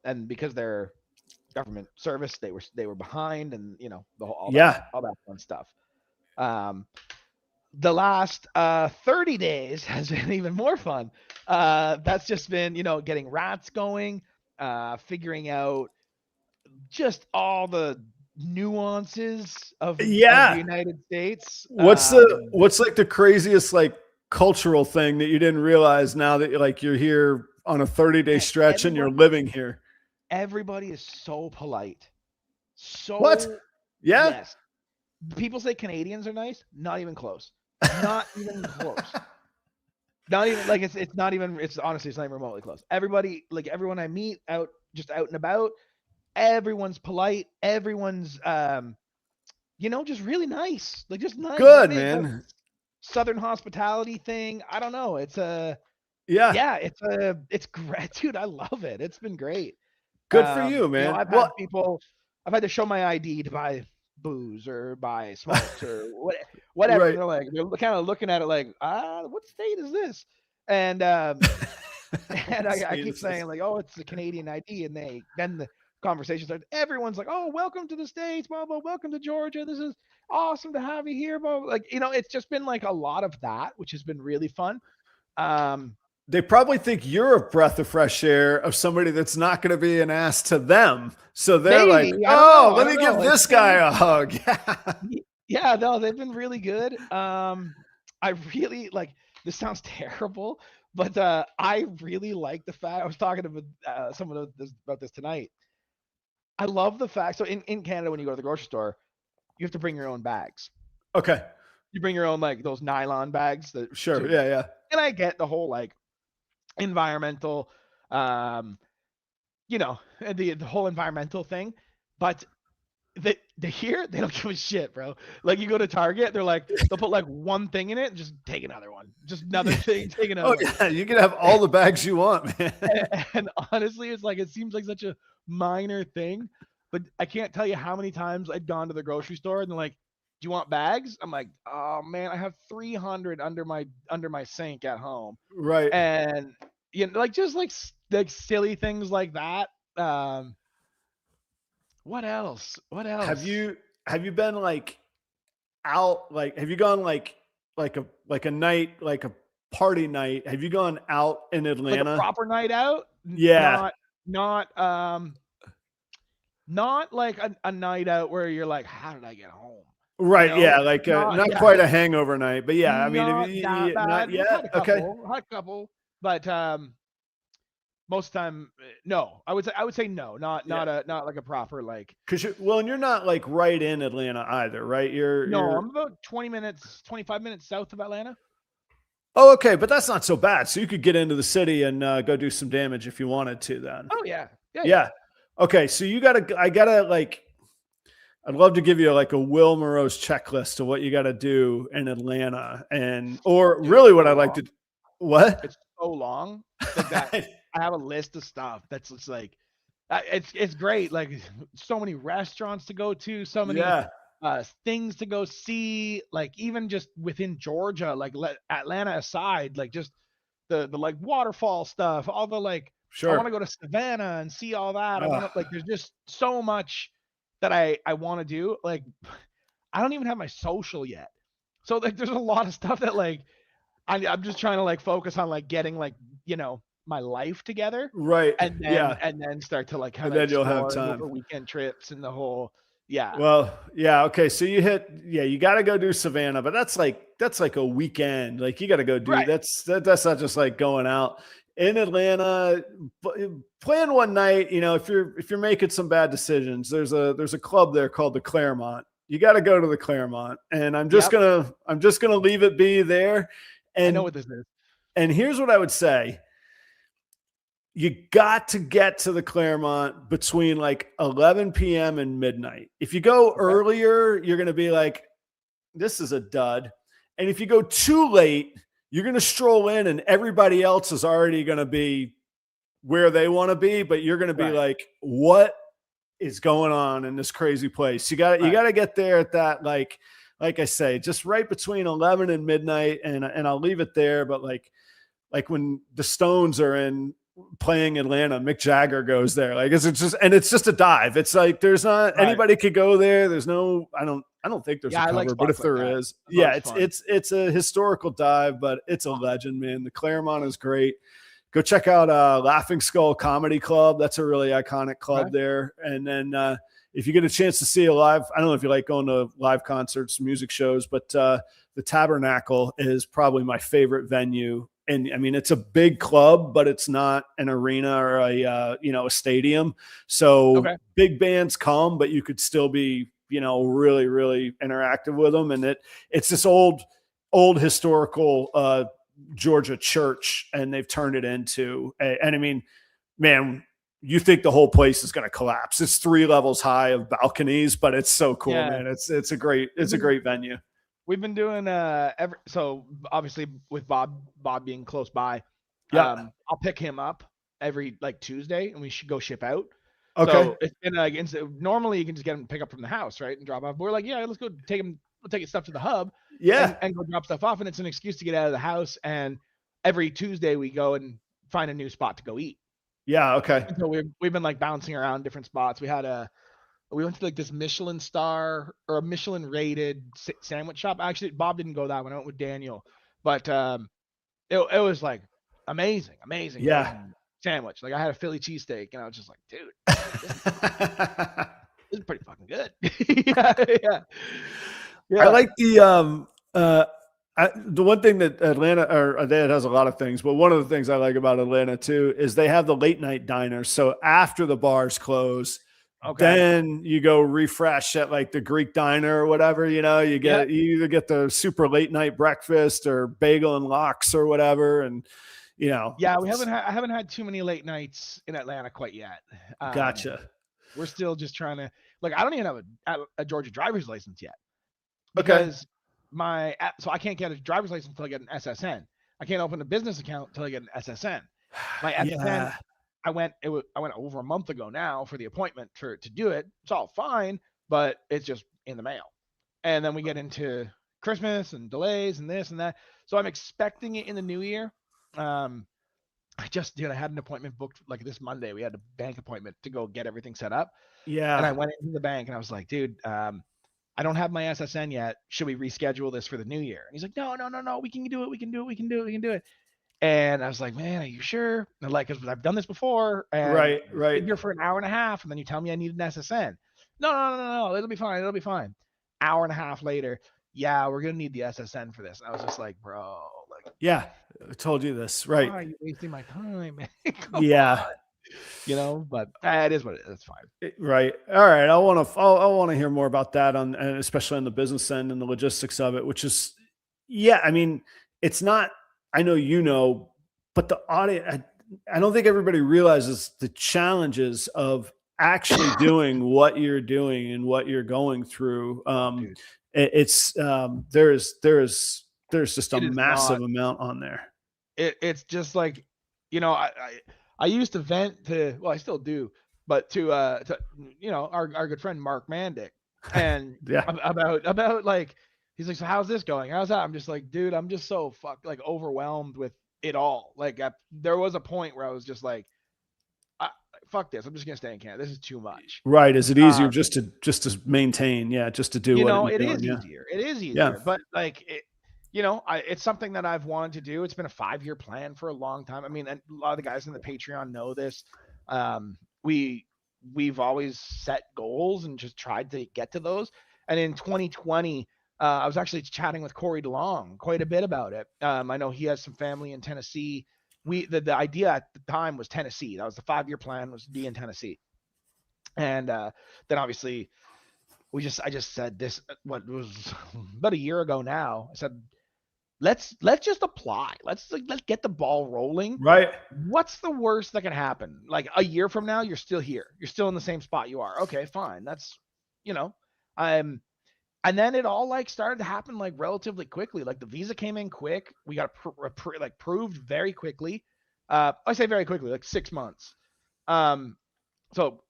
B: and because they're government service, they were behind, and all that fun stuff. The last 30 days has been even more fun. That's just been getting rats going, figuring out just all the nuances of the United States.
A: What's like the craziest like cultural thing that you didn't realize now that you're here on a 30-day stretch and you're living here?
B: Everybody is so polite. So
A: what? Yeah.
B: Yes. People say Canadians are nice. Not even close. Not even close. Not even like it's not even. It's honestly it's not even remotely close. Everybody, like everyone I meet out and about, everyone's polite. Everyone's just really nice. Like just nice.
A: Good, man.
B: Southern hospitality thing. I don't know. It's it's great, dude. I love it. It's been great.
A: Good for you, man.
B: I've had to show my ID to buy booze or buy smokes or whatever. Right. They're kind of looking at it like, what state is this? And and I keep saying like, oh, it's the Canadian ID, and then the conversation starts. Everyone's like, oh, welcome to the States, blah blah. Welcome to Georgia. This is awesome to have you here, blah, blah. Like it's just been like a lot of that, which has been really fun.
A: They probably think you're a breath of fresh air of somebody that's not going to be an ass to them. So they're let me give this guy a hug.
B: Yeah, no, they've been really good. I really this sounds terrible, but I really like the fact I was talking to someone about this tonight. I love the fact. So in Canada, when you go to the grocery store, you have to bring your own bags.
A: Okay.
B: You bring your own those nylon bags.
A: Sure. Yeah.
B: And I get the whole environmental, the whole environmental thing, but they here they don't give a shit, bro. Like you go to Target, they'll put one thing in it and just take another one, just another thing, take another.
A: Oh yeah, you can have all the bags you want, man.
B: And honestly, it's it seems like such a minor thing, but I can't tell you how many times I'd gone to the grocery store and they're like, do you want bags? I'm like, oh man, I have 300 under my sink at home.
A: Right.
B: And just silly things like that. What else?
A: Have you been out? Have you gone like a night, like a party night? Have you gone out in Atlanta?
B: Like a proper night out?
A: Yeah.
B: Not like a night out where you're like, how did I get home?
A: Right. Yeah. Not quite a hangover night, but yeah. I mean,
B: not yet.
A: Had
B: a couple, but most of the time, no. I would say no. Not like a proper
A: because and you're not right in Atlanta either, right?
B: I'm about 25 minutes south of Atlanta.
A: Oh, okay, but that's not so bad. So you could get into the city and go do some damage if you wanted to. Then.
B: Oh yeah.
A: Okay, so I'd love to give you a Will Moroz checklist of what you got to do in Atlanta, or really what I'd like to. What?
B: It's so long, like that. I have a list of stuff that's just like, it's great. Like so many restaurants to go to, so many
A: Yeah,
B: things to go see. Like even just within Georgia, like Atlanta aside, like just the like waterfall stuff, all the like. I want
A: sure.
B: to go to Savannah and see all that. I want
A: Uh,
B: to like. There's just so much that I want to do. Like I don't even have my social yet. So like there's a lot of stuff that like I'm just trying to like focus on like getting like, my life together
A: right. Yeah.
B: and then start to like
A: And
B: kind of
A: then you'll have
B: explore and go
A: time.
B: for weekend trips and the whole yeah.
A: Well, yeah, okay. So you got to go do Savannah, but that's like a weekend. Like you got to go do
B: Right.
A: that's not just like going out in Atlanta. Plan one night. If you're making some bad decisions, there's a club there called the Claremont. You got to go to the Claremont, and
B: Yep.
A: I'm just gonna leave it be there.
B: I know
A: And
B: what this is.
A: here's what I would say: you got to get to the Claremont between like 11 p.m. and midnight. If you go
B: Okay.
A: earlier, you're going to be like, this is a dud. And if you go too late, you're going to stroll in and everybody else is already going to be where they want to be, but you're going to be
B: Right.
A: like, what is going on in this crazy place? You got
B: Right.
A: to get there at that, like I say, just right between 11 and midnight. And I'll leave it there. But like when the Stones are in playing Atlanta, Mick Jagger goes there. Like it's just a dive. It's like there's not
B: Right.
A: anybody could go there. There's no I don't think there's
B: Yeah,
A: a
B: I like
A: cover, but
B: spots
A: if
B: like
A: there
B: that.
A: is,
B: That's
A: yeah,
B: always fun.
A: it's a historical dive, but it's a legend, man. The Claremont is great. Go check out Laughing Skull Comedy Club. That's a really iconic
B: Okay.
A: club there. And then if you get a chance to see a live, I don't know if you like going to live concerts, music shows, but the Tabernacle is probably my favorite venue. And I mean, it's a big club, but it's not an arena or a stadium. So
B: Okay.
A: big bands come, but you could still be, really, really interactive with them. And it's this old historical Georgia church, and they've turned it into and I mean, man, you think the whole place is going to collapse. It's 3 levels high of balconies, but it's so cool,
B: Yeah.
A: man. It's a great venue.
B: We've been doing so obviously with Bob being close by,
A: Yeah.
B: I'll pick him up every like Tuesday and we should go ship out.
A: Okay.
B: So it's been like normally you can just get him to pick up from the house, right? And drop off. We're like, yeah, let's go we'll take his stuff to the hub
A: Yeah.
B: and go drop stuff off. And it's an excuse to get out of the house. And every Tuesday we go and find a new spot to go eat.
A: Yeah. Okay.
B: And so we've been like bouncing around different spots. We went to like this Michelin star or a Michelin rated sandwich shop. Actually, Bob didn't go that one. I went with Daniel, but it was like amazing
A: Yeah.
B: sandwich. Like I had a Philly cheesesteak, and I was just like, dude, this is pretty fucking good. yeah.
A: I like the one thing that Atlanta has a lot of things, but one of the things I like about Atlanta too is they have the late night diners. So after the bars close,
B: Okay.
A: then you go refresh at like the Greek diner or whatever. You either get the super late night breakfast or bagel and lox or whatever, and
B: Yeah, I haven't had too many late nights in Atlanta quite yet.
A: Gotcha.
B: We're still just trying to like. I don't even have a Georgia driver's license yet
A: Okay.
B: because so I can't get a driver's license until I get an SSN. I can't open a business account until I get an SSN. My SSN,
A: Yeah.
B: I went over a month ago now for the appointment to do it. It's all fine, but it's just in the mail. And then we get into Christmas and delays and this and that. So I'm expecting it in the new year. I had an appointment booked like this Monday. We had a bank appointment to go get everything set up.
A: Yeah.
B: And I went into the bank and I was like, dude, I don't have my SSN yet. Should we reschedule this for the new year? And he's like, no, we can do it. And I was like, man, are you sure? And like, because I've done this before, and
A: Right.
B: sit here for an hour and a half, and then you tell me I need an SSN. No, it'll be fine. Hour and a half later, yeah, we're gonna need the SSN for this. And I was just like, bro, like,
A: Yeah, I told you this, right?
B: why are you wasting my time, man?
A: Yeah.
B: But it is what it is. It's fine.
A: Right. All right. I want to hear more about that and especially on the business end and the logistics of it, which is, yeah. I mean, it's not. I know, but the audience. I don't think everybody realizes the challenges of actually doing what you're doing and what you're going through. There's just a massive amount on there.
B: it's just like, I used to vent to, well, I still do, but to our good friend Mark Mandick, and
A: Yeah.
B: about like, he's like, so how's this going? How's that? I'm just like, dude, I'm just so overwhelmed with it all. Like, there was a point where I was just like, fuck this. I'm just gonna stay in Canada. This is too much.
A: Right. Is it easier just to maintain? Yeah. Just to do what you're
B: It
A: doing.
B: is
A: Yeah.
B: easier. It is
A: Yeah.
B: easier, but like it's something that I've wanted to do. It's been a 5-year plan for a long time. I mean, and a lot of the guys in the Patreon know this. We've always set goals and just tried to get to those. And in 2020, I was actually chatting with Corey DeLong quite a bit about it. I know he has some family in Tennessee. The idea at the time was Tennessee. That was the 5-year plan, was to be in Tennessee. And then obviously I just said this, what was about a year ago now. I said, let's just apply. Let's get the ball rolling.
A: Right.
B: What's the worst that can happen? Like, a year from now, you're still here. You're still in the same spot you are. Okay, fine. That's, and then it all like started to happen like relatively quickly. Like, the visa came in quick. We got proved very quickly. I say very quickly, like 6 months. So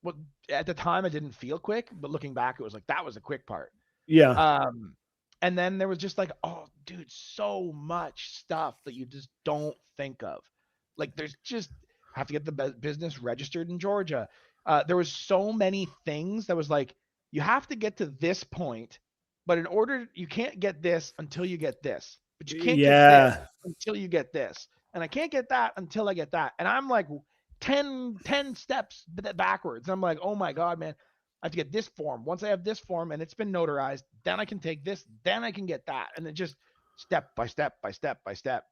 B: at the time, it didn't feel quick, but looking back, it was like, that was a quick part.
A: Yeah.
B: And then there was just like, oh, dude, so much stuff that you just don't think of. Like, there's just have to get the business registered in Georgia. There was so many things that was like, you have to get to this point, but you can't get this until you get this. But you can't get this until you get this. And I can't get that until I get that. And I'm like 10 steps backwards. I'm like, oh my God, man. I have to get this form. Once I have this form and it's been notarized, then I can take this, then I can get that. And then just step by step by step by step.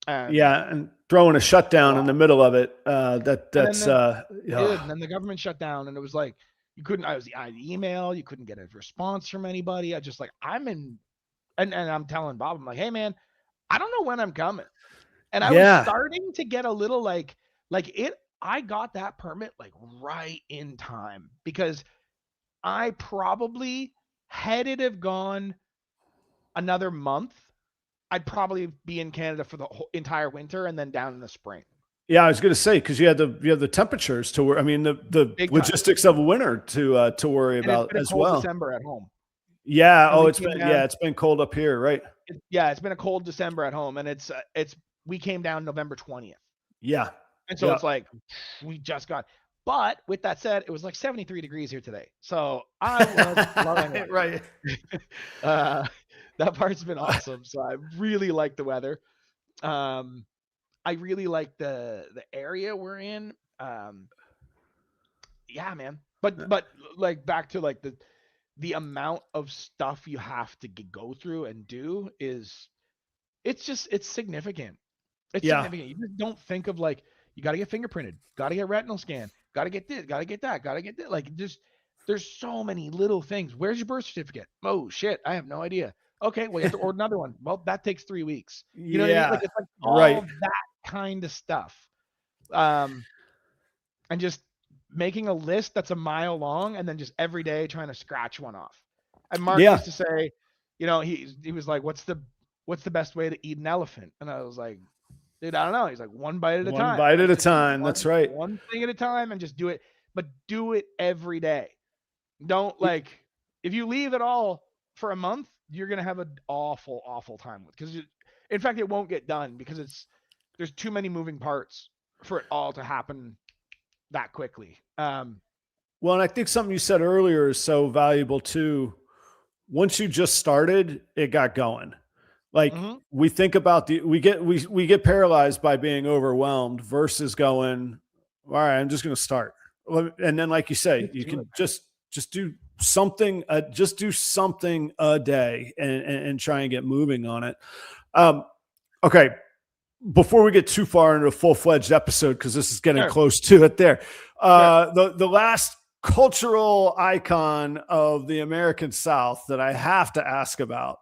A: And throwing a shutdown in the middle of it. And
B: then the government shut down, and it was like, you couldn't, I email, you couldn't get a response from anybody. I just like, and I'm telling Bob, I'm like, hey man, I don't know when I'm coming. And I was starting to get a little I got that permit like right in time, because I probably, had it have gone another month, I'd probably be in Canada for the whole entire winter and then down in the spring.
A: Yeah, I was going to say, because you have the temperatures to worry. I mean, the logistics of winter to worry about as well.
B: December at home.
A: Yeah. Oh, it's been cold up here, right?
B: It's been a cold December at home, and we came down November 20th.
A: Yeah.
B: And so it's like, we just got. But with that said, it was like 73 degrees here today. So I was loving it.
A: Right.
B: That part's been awesome. So I really like the weather. I really like the area we're in. Yeah, man. But like, back to like the amount of stuff you have to go through and do it's significant. It's significant. You just don't think of like, you got to get fingerprinted, got to get retinal scan, got to get this, got to get that, got to get that. Like, there's so many little things. Where's your birth certificate? Oh shit, I have no idea. Okay, well, you have to order another one. Well, that takes 3 weeks. You know what I mean? Like, it's like all that kind of stuff. And just making a list that's a mile long, and then just every day trying to scratch one off. And Mark used to say, he was like, what's the best way to eat an elephant? And I was like, dude, I don't know. He's like, one bite at a time.
A: One bite at a time. That's right.
B: One thing at a time, and just do it. But do it every day. Don't, like, if you leave it all for a month, you're going to have an awful, awful time with, because in fact, it won't get done, because there's too many moving parts for it all to happen that quickly.
A: Well, and I think something you said earlier is so valuable too. Once you just started, it got going. Like, we think about we get paralyzed by being overwhelmed versus going, all right, I'm just going to start. And then, like you say, you can just do something, a day and try and get moving on it. Okay. Before we get too far into a full-fledged episode, because this is getting close to it there. The last cultural icon of the American South that I have to ask about.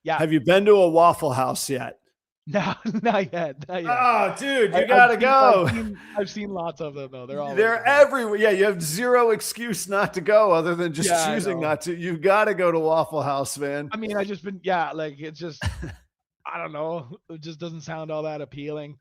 A: Yeah. Have you been to a Waffle House yet?
B: No, not yet.
A: Oh, dude, you gotta go.
B: I've seen lots of them though.
A: They're everywhere. Yeah, you have zero excuse not to go, other than just choosing not to. You've got to go to Waffle House, man.
B: I mean, it's just, I don't know. It just doesn't sound all that appealing.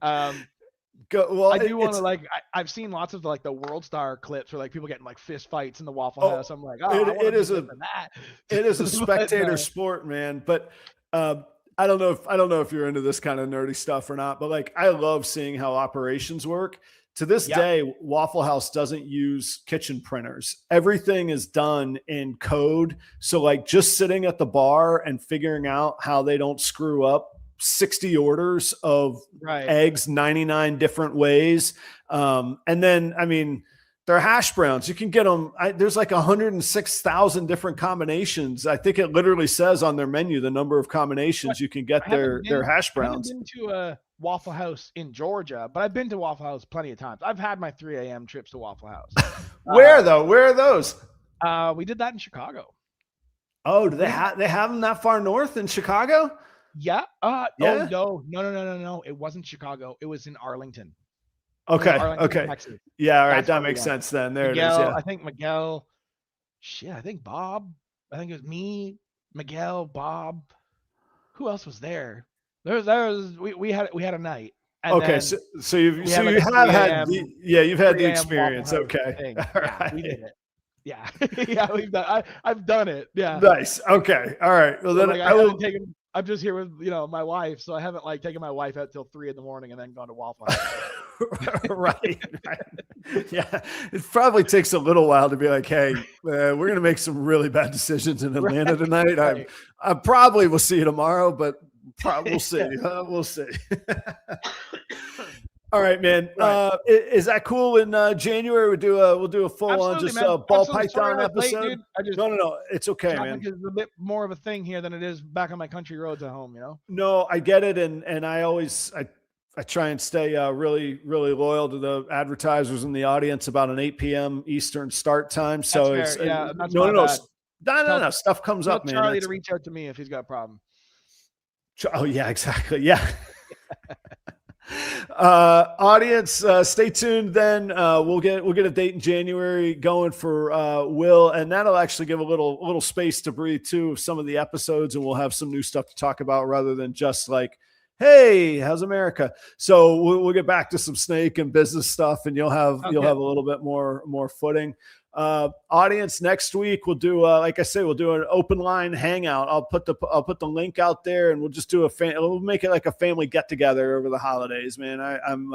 A: Well,
B: I do want to like. I've seen lots of like the World Star clips where like people getting like fist fights in the Waffle House. I'm like, oh, I want to be there for that.
A: It is a spectator sport, man. But I don't know if you're into this kind of nerdy stuff or not. But like, I love seeing how operations work. To this day, Waffle House doesn't use kitchen printers. Everything is done in code. So like, just sitting at the bar and figuring out how they don't screw up 60 orders of eggs 99 different ways. And then, I mean, they're hash browns. You can get them. There's like 106,000 different combinations. I think it literally says on their menu the number of combinations you can get their hash browns.
B: I haven't been to a Waffle House in Georgia, but I've been to Waffle House plenty of times. I've had my 3 a.m. trips to Waffle House.
A: Where though? Where are those?
B: We did that in Chicago.
A: Oh, do they have them that far north in Chicago?
B: Yeah. Oh no. It wasn't Chicago. It was in Arlington.
A: Okay. Okay.
B: Texas.
A: Yeah. All right. That makes sense then. There
B: Miguel,
A: it is. Yeah.
B: I think Miguel. Shit. I think Bob. I think it was me, Miguel, Bob. Who else was there? We had a night. And
A: okay. So you've had the experience. Okay.
B: All right. We did it. Yeah. Yeah. I've done it. Yeah.
A: Nice. Okay. All right. Well, then
B: I'm just here with my wife, so I haven't like taken my wife out till 3 a.m. and then gone to Waffle House.
A: right. Yeah, it probably takes a little while to be like, hey, we're gonna make some really bad decisions in Atlanta tonight. I probably will see you tomorrow, but we'll see. We'll see. All right, man. Is that cool? In January, we'll do a full on just ball python episode.
B: Late,
A: no, it's okay, man.
B: It's a bit more of a thing here than it is back on my country roads at home.
A: No, I get it, and I try and stay really, really loyal to the advertisers in the audience about an 8 p.m. Eastern start time. So
B: that's fair.
A: No. Stuff comes up, man.
B: Charlie to reach out to me if he's got a problem.
A: Oh yeah, exactly. Yeah. Audience, stay tuned. Then we'll get a date in January going for Will, and that'll actually give a little space to breathe too of some of the episodes, and we'll have some new stuff to talk about rather than just like, hey, how's America? So we'll get back to some snake and business stuff, and you'll have a little bit more footing. Audience, next week we'll do like I say, we'll do an open line hangout. I'll put the link out there, and we'll just do we'll make it like a family get together over the holidays, man. I'm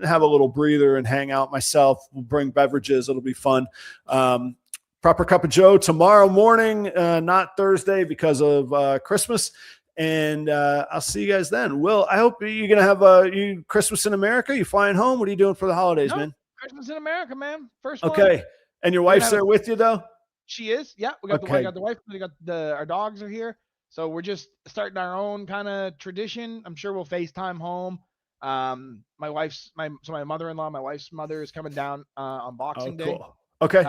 A: have a little breather and hang out myself. We'll bring beverages. It'll be fun. Proper Cup of Joe tomorrow morning, not Thursday because of Christmas. And I'll see you guys then. Will, I hope you're gonna have you Christmas in America. You flying home? What are you doing for the holidays, man?
B: Christmas in America, man. First
A: one. Okay. And your wife's there with you though?
B: She is. Yeah. We got the wife. We got our dogs are here. So we're just starting our own kind of tradition. I'm sure we'll FaceTime home. My mother-in-law, my wife's mother is coming down on Boxing Day.
A: Okay.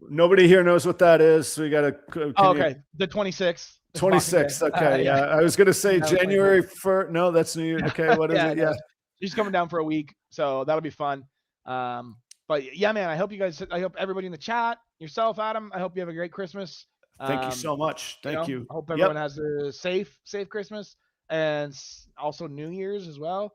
A: Nobody here knows what that is. So we got to.
B: Okay. The 26th.
A: 26th. Okay. Yeah. I was going to say January 1st. No, that's New Year. Okay. What is it? Yeah.
B: She's coming down for a week. So that'll be fun. But yeah, man, I hope everybody in the chat, yourself, Adam, I hope you have a great Christmas.
A: Thank you so much. Thank you.
B: I hope everyone has a safe Christmas and also New Year's as well.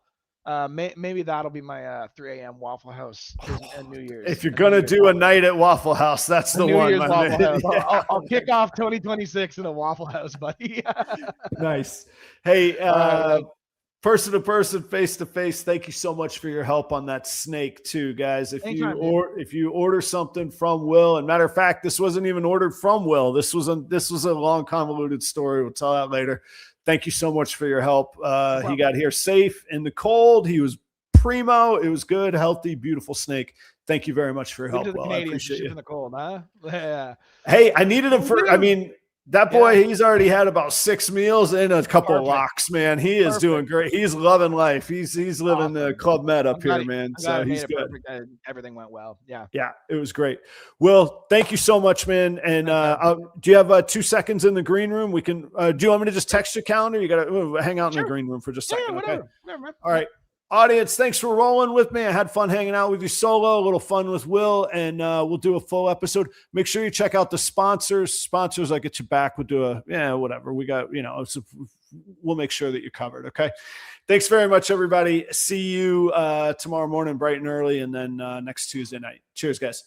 B: Maybe that'll be my 3 a.m. Waffle House and New Year's.
A: If you're going to do a night at Waffle House, that's the one.
B: Year's Waffle House. Yeah. I'll kick off 2026 in a Waffle House, buddy.
A: Nice. Hey, person to person, face to face. Thank you so much for your help on that snake too, guys. If you order something from Will, and matter of fact, this wasn't even ordered from Will. This was a long convoluted story. We'll tell that later. Thank you so much for your help. He got here safe in the cold. He was primo. It was good, healthy, beautiful snake. Thank you very much for your help. Will. I appreciate you.
B: In the cold, huh? Yeah.
A: Hey, I needed him for. I mean. That boy, he's already had about 6 meals and a couple of locks, man. He is doing great. He's loving life. He's living the Club Med up here, man. So he's good.
B: Everything went well. Yeah.
A: Yeah, it was great. Will, thank you so much, man. And do you have 2 seconds in the green room? We can. Do you want me to just text your calendar? You got to hang out in the green room for just a second.
B: Whatever.
A: Okay. All right. Audience, thanks for rolling with me. I had fun hanging out with you solo, a little fun with Will, and we'll do a full episode. Make sure you check out the sponsors. Sponsors, I get you back. We'll do whatever. We got, we'll make sure that you're covered. Okay. Thanks very much, everybody. See you tomorrow morning, bright and early, and then next Tuesday night. Cheers, guys.